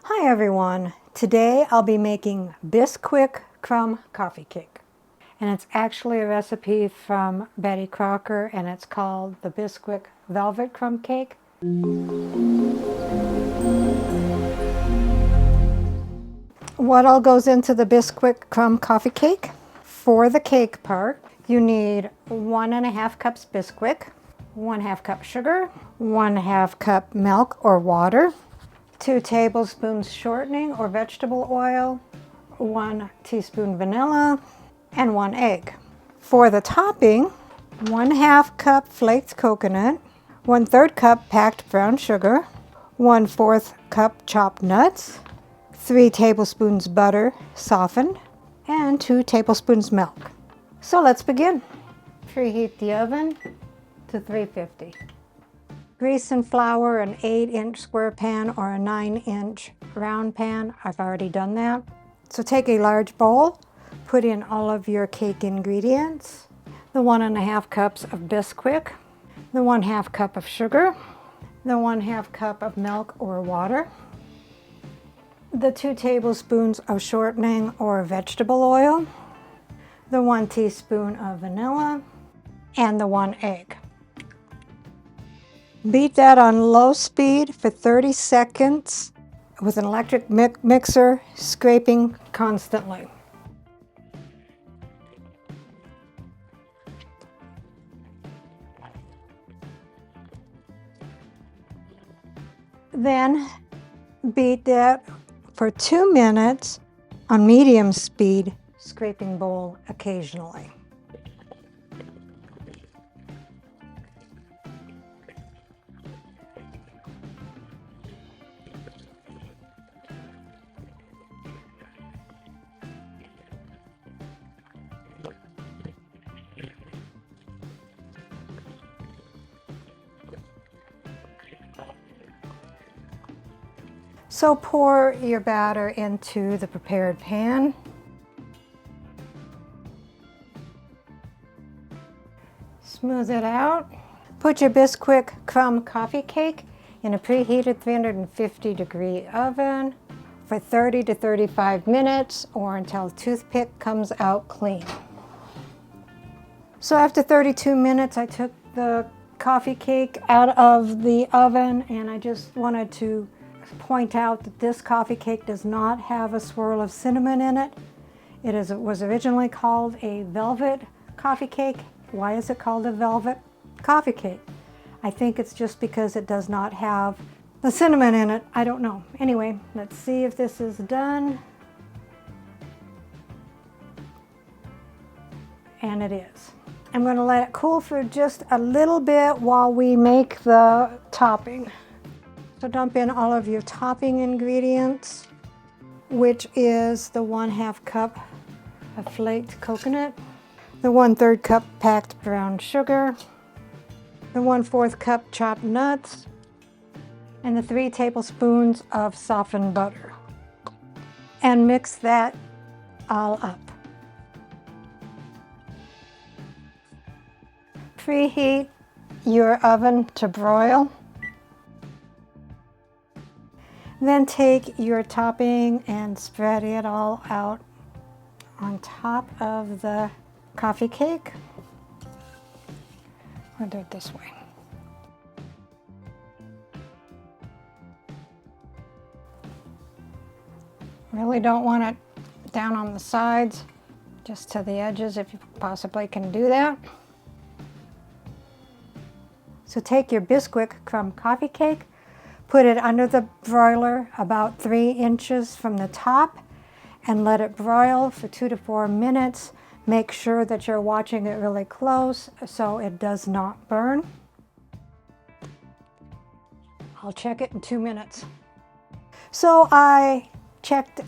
Hi everyone! Today I'll be making Bisquick Crumb Coffee Cake. And it's actually a recipe from Betty Crocker and it's called the Bisquick Velvet Crumb Cake. What all goes into the Bisquick Crumb Coffee Cake? For the cake part, you need 1.5 cups Bisquick, 1/2 cup sugar, 1/2 cup milk or water, 2 tablespoons shortening or vegetable oil, 1 teaspoon vanilla, and 1 egg. For the topping, 1/2 cup flaked coconut, 1/3 cup packed brown sugar, 1/4 cup chopped nuts, 3 tablespoons butter softened, and 2 tablespoons milk. So let's begin. Preheat the oven to 350. Grease and flour an 8-inch square pan or a 9-inch round pan. I've already done that. So take a large bowl, put in all of your cake ingredients, the 1.5 cups of Bisquick, the 1/2 cup of sugar, the 1/2 cup of milk or water, the 2 tablespoons of shortening or vegetable oil, the 1 teaspoon of vanilla, and the 1 egg. Beat that on low speed for 30 seconds with an electric mixer, scraping constantly. Then beat that for 2 minutes on medium speed, scraping bowl occasionally. So pour your batter into the prepared pan. Smooth it out. Put your Bisquick Crumb Coffee Cake in a preheated 350-degree oven for 30 to 35 minutes or until the toothpick comes out clean. So after 32 minutes, I took the coffee cake out of the oven, and I just wanted to point out that this coffee cake does not have a swirl of cinnamon in it. It was originally called a velvet coffee cake. Why is it called a velvet coffee cake? I think it's just because it does not have the cinnamon in it. I don't know. Anyway, let's see if this is done. And it is. I'm going to let it cool for just a little bit while we make the topping. So dump in all of your topping ingredients, which is the 1/2 cup of flaked coconut, the 1/3 cup packed brown sugar, the 1/4 cup chopped nuts, and the 3 tablespoons of softened butter. And mix that all up. Preheat your oven to broil. Then take your topping and spread it all out on top of the coffee cake. I'll do it this way. Really don't want it down on the sides, just to the edges if you possibly can do that. So take your Bisquick Crumb Coffee Cake, put it under the broiler about 3 inches from the top and let it broil for 2 to 4 minutes. Make sure that you're watching it really close so it does not burn. I'll check it in 2 minutes. So I checked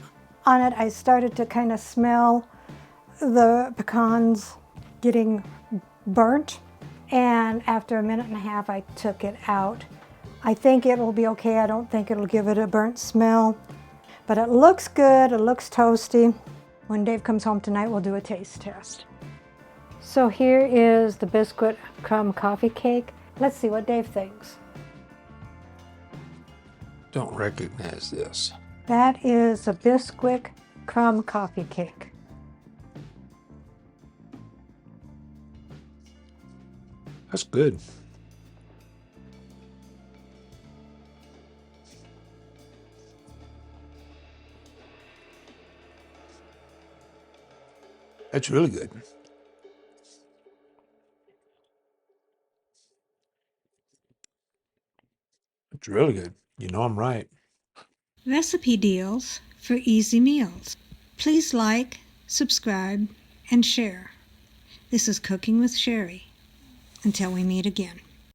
on it. I started to kind of smell the pecans getting burnt. And after 1.5 minutes, I took it out. I think it'll be okay. I don't think it'll give it a burnt smell. But it looks good. It looks toasty. When Dave comes home tonight, we'll do a taste test. So here is the Bisquick Crumb Coffee Cake. Let's see what Dave thinks. Don't recognize this. That is a Bisquick Crumb Coffee Cake. That's good. That's really good. It's really good. You know I'm right. Recipe deals for easy meals. Please like, subscribe, and share. This is Cooking with Sherry. Until we meet again.